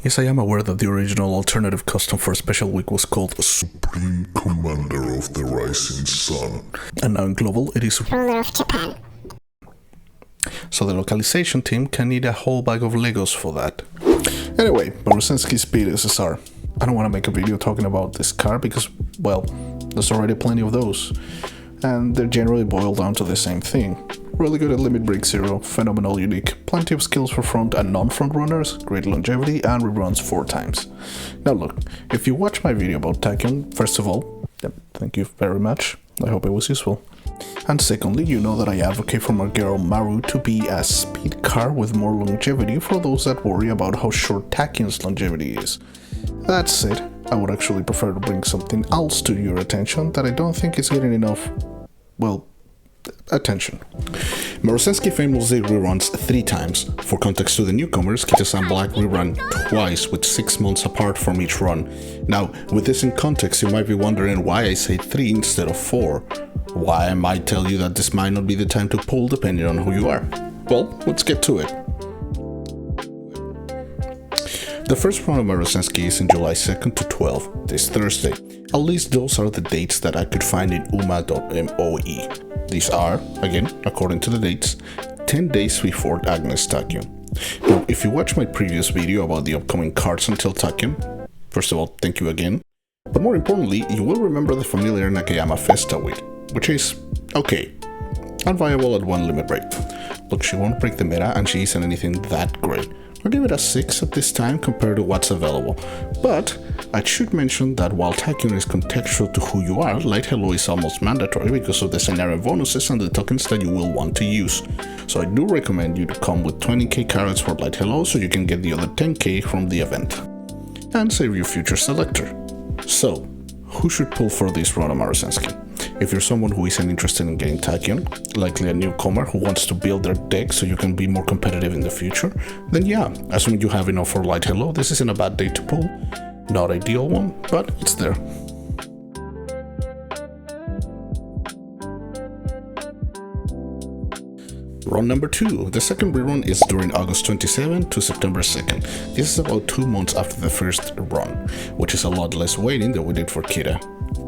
Yes, I am aware that the original alternative custom for Special Week was called Supreme Commander of the Rising Sun. and now in global it is Ruler of Japan. so the localization team can eat a whole bag of Legos for that. Anyway, Maruzensky Speed SSR. I don't want to make a video talking about this car because, well, there's already plenty of those. And they're generally boiled down to the same thing. Really good at limit break 0, phenomenal unique, plenty of skills for front and non-front runners, great longevity, and reruns 4 times. Now look, if you watch my video about Tachyon, first of all, thank you very much, I hope it was useful. And secondly, you know that I advocate for my girl Maru to be a speed car with more longevity for those that worry about how short Tachyon's longevity is. That said, I would actually prefer to bring something else to your attention that I don't think is getting enough, well, attention. Maruzensky famously reruns 3 times. For context to the newcomers, Kita-san Black rerun twice with 6 months apart from each run. Now, with this in context, you might be wondering why I say 3 instead of 4. Why I might tell you that this might not be the time to pull depending on who you are. Well, let's get to it. The first run of Maruzensky is in July 2nd to 12th, this Thursday. At least those are the dates that I could find in uma.moe. These are, again, according to the dates, 10 days before Agnes Tachyon. Now, if you watch my previous video about the upcoming cards until Tachyon, first of all, thank you again. But more importantly, you will remember the familiar Nakayama Festa week, which is okay, unviable at 1 limit break. Look, she won't break the meta and she isn't anything that great. I'll give it a 6 at this time compared to what's available. But I should mention that while Tachyon is contextual to who you are, Light Hello is almost mandatory because of the scenario bonuses and the tokens that you will want to use. So I do recommend you to come with 20k carrots for Light Hello so you can get the other 10k from the event. And save your future selector. So, who should pull for this run of Maruzensky? If you're someone who isn't interested in getting Tachyon, likely a newcomer who wants to build their deck so you can be more competitive in the future, then yeah, assuming you have enough for Light Hello, this isn't a bad day to pull. Not ideal one, but it's there. Run number 2. The second rerun is during August 27 to September 2nd. This is about 2 months after the first run, which is a lot less waiting than we did for Kita.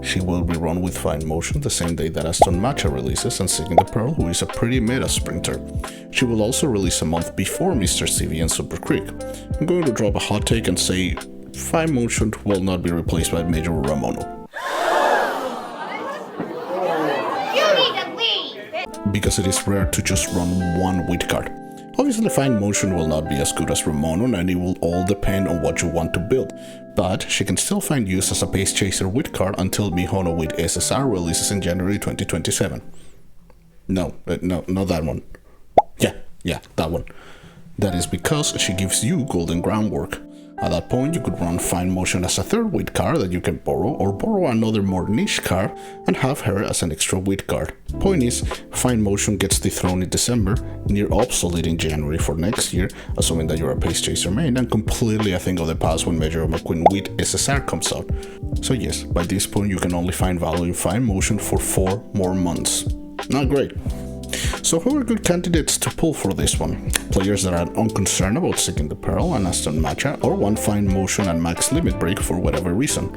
She will be run with Fine Motion the same day that Aston Matcha releases and Seeking the Pearl, who is a pretty meta sprinter. She will also release a month before Mr. CV and Super Creek. I'm going to drop a hot take and say Fine Motion will not be replaced by Major Ramono. Because it is rare to just run one wheat card. Obviously Fine Motion will not be as good as Ramono and it will all depend on what you want to build, but she can still find use as a Pace Chaser wheat card until Mihono with SSR releases in January 2027. No, not that one. Yeah, that one. That is because she gives you golden groundwork. At that point, you could run Fine Motion as a third wheat card that you can borrow, or borrow another more niche card and have her as an extra wheat card. Point is, Fine Motion gets dethroned in December, near obsolete in January for next year, assuming that you're a Pace Chaser main, and completely a thing of the past when Major McQueen with SSR comes out. So yes, by this point you can only find value in Fine Motion for 4 more months. Not great. So who are good candidates to pull for this one? Players that are unconcerned about Seeking the Pearl and Aston Matcha, or want Fine Motion and Max Limit Break for whatever reason.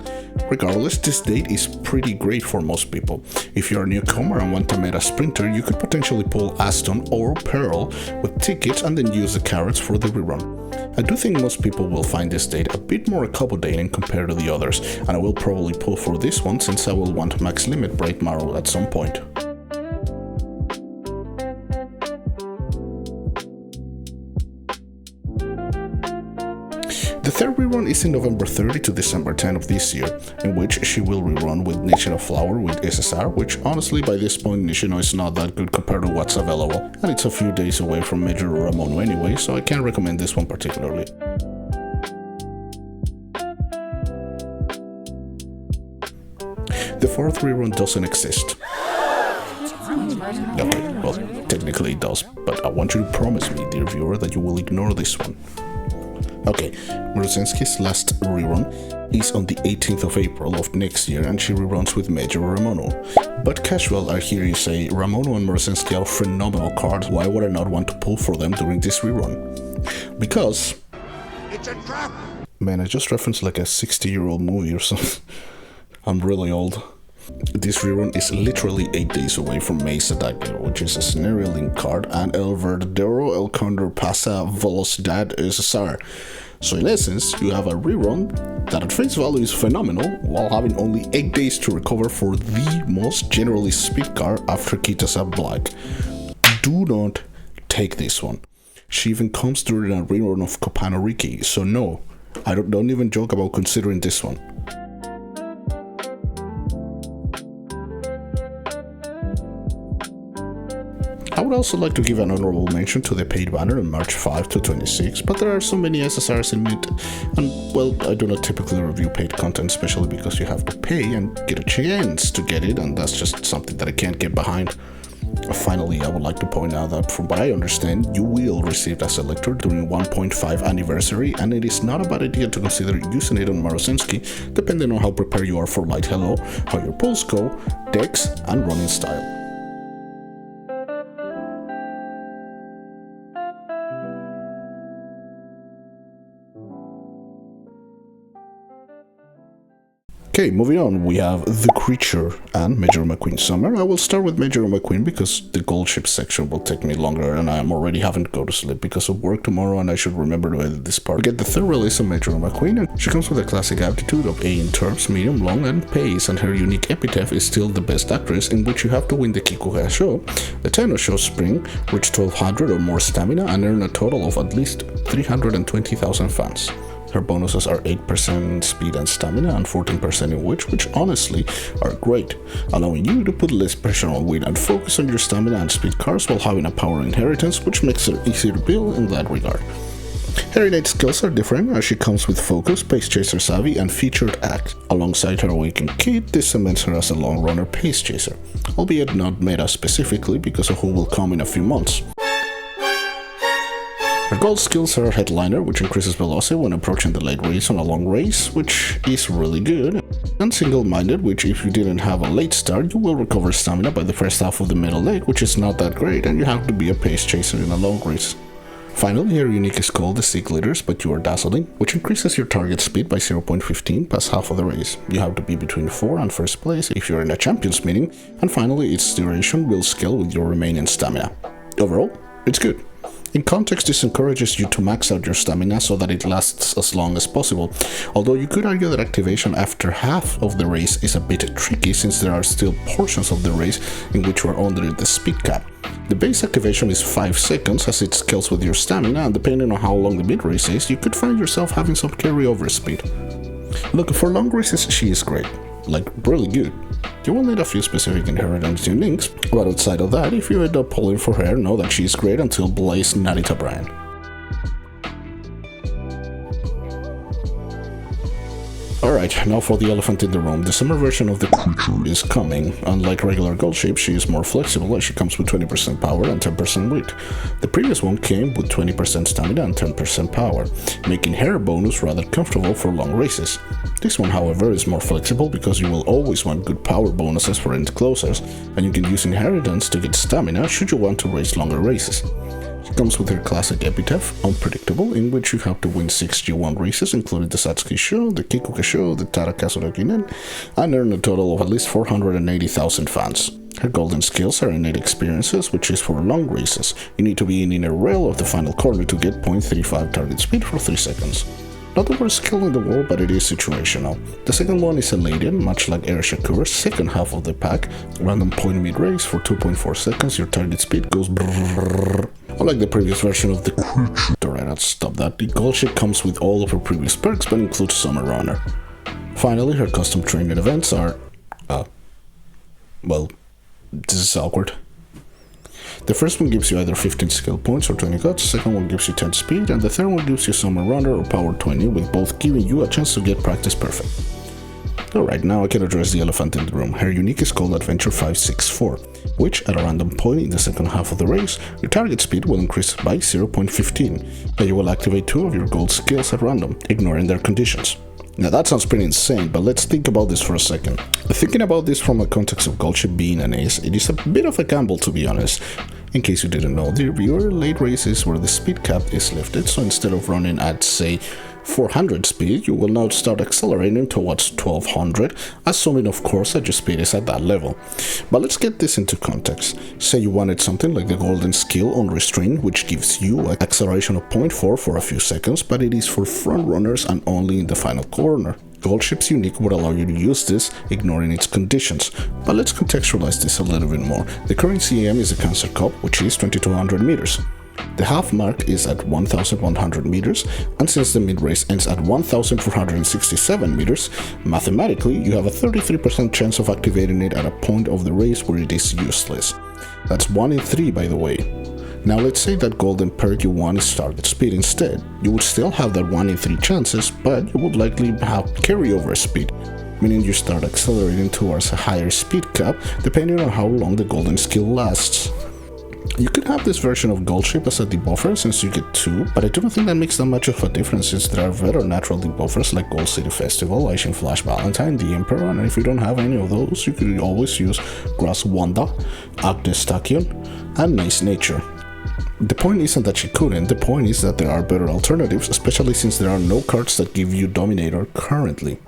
Regardless, this date is pretty great for most people. If you're a newcomer and want a meta sprinter, you could potentially pull Aston or Pearl with tickets and then use the carrots for the rerun. I do think most people will find this date a bit more accommodating compared to the others, and I will probably pull for this one since I will want Max Limit Break Maru at some point. The third rerun is in November 30 to December 10 of this year, in which she will rerun with Nishino Flower with SSR, which honestly by this point Nishino is not that good compared to what's available, and it's a few days away from Major Ramono anyway, so I can't recommend this one particularly. The fourth rerun doesn't exist. Okay, well, technically it does, but I want you to promise me, dear viewer, that you will ignore this one. Okay, Maruzensky's last rerun is on the 18th of April of next year and she reruns with Major Ramono. But casual, I hear you say, Ramono and Maruzensky are phenomenal cards, why would I not want to pull for them during this rerun? Because Man, I just referenced like a 60-year-old movie or something. I'm really old. This rerun is literally 8 days away from Mesa Dagger, which is a scenario link card, and El Verdadero El Condor Pasa Velocidad SSR. So in essence, you have a rerun that at face value is phenomenal, while having only 8 days to recover for the most generally speed card after Kitasab Black. Do not take this one. She even comes during a rerun of Copano Riki, so no, I don't even joke about considering this one. I would also like to give an honorable mention to the paid banner on March 5 to 26, but there are so many SSRs in it, and well, I do not typically review paid content, especially because you have to pay and get a chance to get it, and that's just something that I can't get behind. Finally, I would like to point out that from what I understand, you will receive a selector during 1.5 anniversary, and it is not a bad idea to consider using it on Maruzensky, depending on how prepared you are for Light Hello, how your pulls go, decks, and running style. Okay, moving on, we have The Creature and Major McQueen Summer. I will start with Major McQueen because the Goldship section will take me longer and I am already having to go to sleep because of work tomorrow and I should remember to edit this part. We get the third release of Major McQueen, and she comes with a classic aptitude of A in terms, medium, long, and pace, and her unique epitaph is still the best actress, in which you have to win the Kikuga show, the Tenno show spring, reach 1200 or more stamina, and earn a total of at least 320,000 fans. Her bonuses are 8% speed and stamina and 14% in witch, which honestly are great, allowing you to put less pressure on win and focus on your stamina and speed cards while having a power inheritance, which makes her easy to build in that regard. Her innate skills are different, as she comes with Focus, Pace Chaser Savvy, and Featured Act. Alongside her Awakened kit, this cements her as a long runner Pace Chaser, albeit not meta specifically because of who will come in a few months. Her gold skills are Headliner, which increases velocity when approaching the late race on a long race, which is really good, and Single-Minded, which if you didn't have a late start, you will recover stamina by the first half of the middle leg, which is not that great, and you have to be a pace chaser in a long race. Finally, her unique is called the Sea Glitters, but you are Dazzling, which increases your target speed by 0.15 past half of the race. You have to be between 4 and first place if you're in a champions meeting, and finally, its duration will scale with your remaining stamina. Overall, it's good. In context, this encourages you to max out your stamina so that it lasts as long as possible, although you could argue that activation after half of the race is a bit tricky since there are still portions of the race in which you are under the speed cap. The base activation is 5 seconds as it scales with your stamina, and depending on how long the mid race is, you could find yourself having some carryover speed. Look, for long races she is great, like really good. You will need a few specific inheritance uniques, but outside of that, if you end up pulling for her, know that she's great until Blaze Narita Brand. Alright, now for the elephant in the room. The summer version of the Creature is coming. Unlike regular Goldship, she is more flexible as she comes with 20% power and 10% weight. The previous one came with 20% stamina and 10% power, making her bonus rather comfortable for long races. This one, however, is more flexible because you will always want good power bonuses for end closers, and you can use inheritance to get stamina should you want to race longer races. She comes with her classic epitaph, Unpredictable, in which you have to win 6 G1 races, including the Satsuki Show, the Kikuga Show, the Tarakasura Ginen, and earn a total of at least 480,000 fans. Her golden skills are innate experiences, which is for long races. You need to be in inner rail of the final corner to get 0.35 target speed for 3 seconds. Not the worst skill in the world, but it is situational. The second one is Eladian, much like Air Shakura's second half of the pack. Random point mid-race for 2.4 seconds, your target speed goes brrrr. Unlike the previous version of the Creature. Alright, I'll stop that. The Goldship comes with all of her previous perks, but includes Summer Runner. Finally, her custom training events are... well, this is awkward. The first one gives you either 15 skill points or 20 guts, the second one gives you 10 speed, and the third one gives you Summer Runner or Power 20, with both giving you a chance to get practice perfect. Alright, now I can address the elephant in the room. Her unique is called Adventure 564, which, at a random point in the second half of the race, your target speed will increase by 0.15, and you will activate 2 of your gold skills at random, ignoring their conditions. Now that sounds pretty insane, but let's think about this for a second. Thinking about this from a context of Goldship being an ace, it is a bit of a gamble to be honest. In case you didn't know, the reviewer late races where the speed cap is lifted, so instead of running at say 400 speed, you will now start accelerating towards 1200, assuming of course that your speed is at that level. But let's get this into context. Say you wanted something like the golden skill Unrestrained, which gives you an acceleration of 0.4 for a few seconds, but it is for front runners and only in the final corner. Goldship's Unique would allow you to use this, ignoring its conditions. But let's contextualize this a little bit more. The current CAM is the Cancer Cup, which is 2200 meters. The half mark is at 1100 meters, and since the mid-race ends at 1467 meters, mathematically you have a 33% chance of activating it at a point of the race where it is useless. That's 1 in 3, by the way. Now let's say that golden perk you want is target speed instead. You would still have that 1 in 3 chances, but you would likely have carryover speed, meaning you start accelerating towards a higher speed cap depending on how long the golden skill lasts. You could have this version of Goldship as a debuffer since you get 2, but I don't think that makes that much of a difference since there are better natural debuffers like Gold City Festival, Icing Flash Valentine, the Emperor, and if you don't have any of those, you could always use Grass Wanda, Agnes Tachyon, and Nice Nature. The point isn't that she couldn't, the point is that there are better alternatives, especially since there are no cards that give you Dominator currently.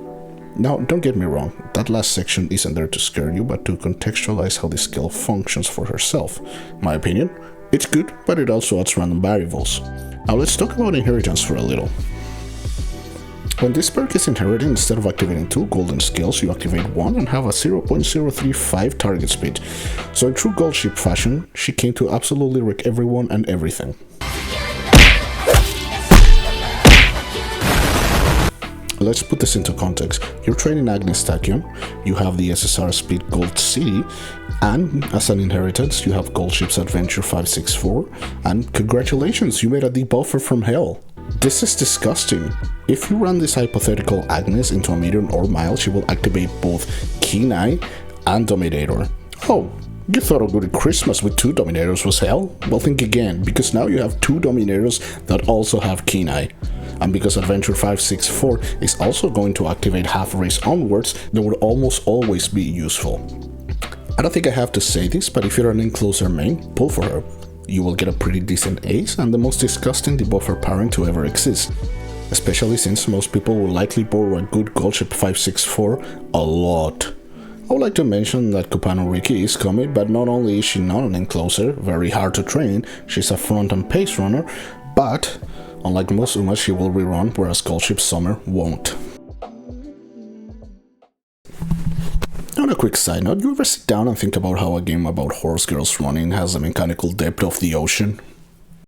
Now, don't get me wrong, that last section isn't there to scare you, but to contextualize how the skill functions for herself. My opinion? It's good, but it also adds random variables. Now let's talk about inheritance for a little. When this perk is inherited, instead of activating 2 golden skills, you activate 1 and have a 0.035 target speed. So in true Goldship fashion, she came to absolutely wreck everyone and everything. Let's put this into context. You're training Agnes Tachyon, you have the SSR Speed Gold City, and as an inheritance, you have Goldship's Adventure 564, and congratulations, you made a debuffer from hell. This is disgusting. If you run this hypothetical Agnes into a meter or mile, she will activate both Keen Eye and Dominator. Oh, you thought a good Christmas with 2 Dominators was hell? Well, think again, because now you have 2 Dominators that also have Keen Eye. And because Adventure 564 is also going to activate half race onwards, they would almost always be useful. I don't think I have to say this, but if you're an encloser main, pull for her. You will get a pretty decent ace and the most disgusting debuffer parent to ever exist. Especially since most people will likely borrow a good Goldship 564 a lot. I would like to mention that Kupano Riki is coming, but not only is she not an encloser, very hard to train, she's a front and pace runner, but unlike most Umas, she will rerun, whereas Goldship Summer won't. On a quick side note, you ever sit down and think about how a game about horse girls running has the mechanical depth of the ocean?